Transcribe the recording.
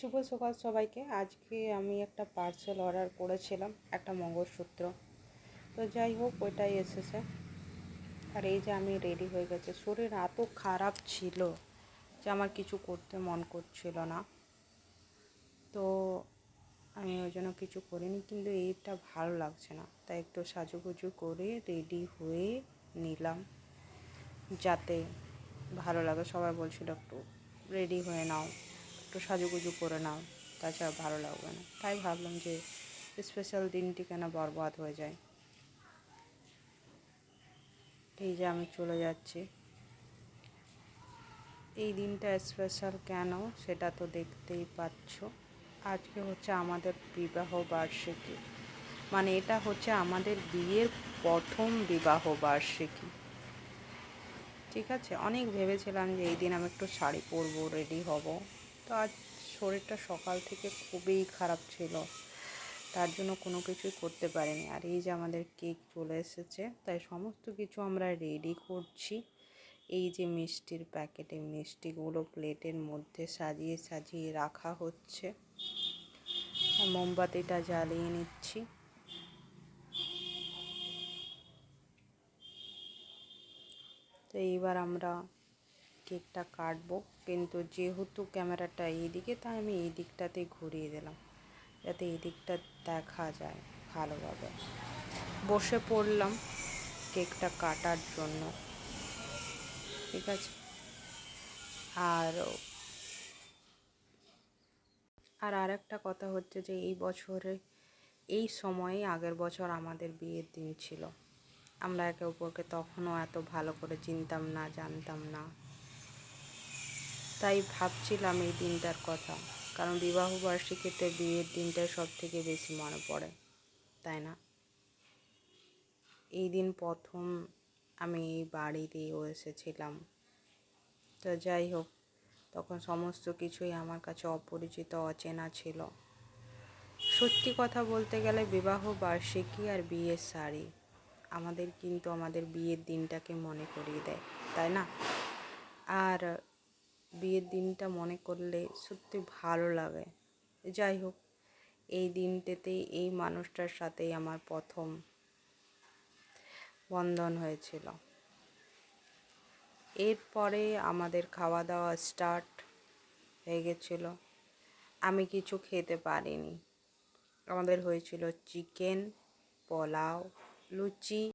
শুভ সকাল সবাইকে। আজকে আমি একটা পার্সেল অর্ডার করেছিলাম, একটা মঙ্গলসূত্র। তো যাই হোক, ওইটাই এসেছে। আর এই যে আমি রেডি হয়ে গেছে। শরীর এত খারাপ ছিল যে আমার কিছু করতে মন করছিল না, তো আমি ওই জন্য কিছু করিনি। কিন্তু এইটা ভালো লাগছে না, তাই একটু সাজুগুজু করে রেডি হয়ে নিলাম যাতে ভালো লাগে। সবাই বলছিল একটু রেডি হয়ে নাও, একটু সাজুগুজু করে নাও, তাছাড়া ভালো লাগবে না। তাই ভাবলাম যে স্পেশাল দিনটি কেন বরবাদ হয়ে যায়। এই যে আমি চলে যাচ্ছি। এই দিনটা স্পেশাল কেন সেটা তো দেখতেই পাচ্ছ। আজকে হচ্ছে আমাদের বিবাহ বার্ষিকী, মানে এটা হচ্ছে আমাদের বিয়ের প্রথম বিবাহ বার্ষিকী। ঠিক আছে, অনেক ভেবেছিলাম যে এই দিন আমি একটু শাড়ি পরবো, রেডি হব। তো আজ শরীরটা সকাল থেকে খুবই খারাপ ছিল, তার জন্য কোনো কিছুই করতে পারিনি। আর এই যে আমাদের কেক চলে এসেছে, তাই সমস্ত কিছু আমরা রেডি করছি। এই যে মিষ্টির প্যাকেটে মিষ্টিগুলো প্লেটের মধ্যে সাজিয়ে সাজিয়ে রাখা হচ্ছে। মোমবাতিটা জ্বালিয়ে নিচ্ছি। তো এইবার আমরা কেকটা কাটবো, কিন্তু যেহেতু ক্যামেরাটা এইদিকে, তাই আমি এই দিকটাতে ঘুরিয়ে দিলাম যাতে এই দিকটা দেখা যায় ভালোভাবে। বসে পড়লাম কেকটা কাটার জন্য। ঠিক আছে, আর আরেকটা কথা হচ্ছে যে এই বছরে এই সময়ে আগের বছর আমাদের বিয়ের দিন ছিল। আমরা একে অপরকে তখনও এত ভালো করে চিনতাম না, জানতাম না। তাই ভাবছিলাম এই দিনটার কথা, কারণ বিবাহ বার্ষিকীতে বিয়ের দিনটাই সব থেকে বেশি মনে পড়ে, তাই না? এই দিন প্রথম আমি এই বাড়িতেও এসেছিলাম। তো যাই হোক, তখন সমস্ত কিছুই আমার কাছে অপরিচিত, অচেনা ছিল। সত্যি কথা বলতে গেলে বিবাহ বার্ষিকী আর বিয়ের শাড়ি আমাদের কিন্তু আমাদের বিয়ের দিনটাকে মনে করিয়ে দেয়, তাই না? আর বিয়ের দিনটা মনে করলে সত্যি ভালো লাগে। যাই হোক, এই দিনটাতেই এই মানুষটার সাথেই আমার প্রথম বন্ধন হয়েছিল। এরপরে আমাদের খাওয়া দাওয়া স্টার্ট হয়ে গেছিল। আমি কিছু খেতে পারিনি। আমাদের হয়েছিল চিকেন, পোলাও, লুচি।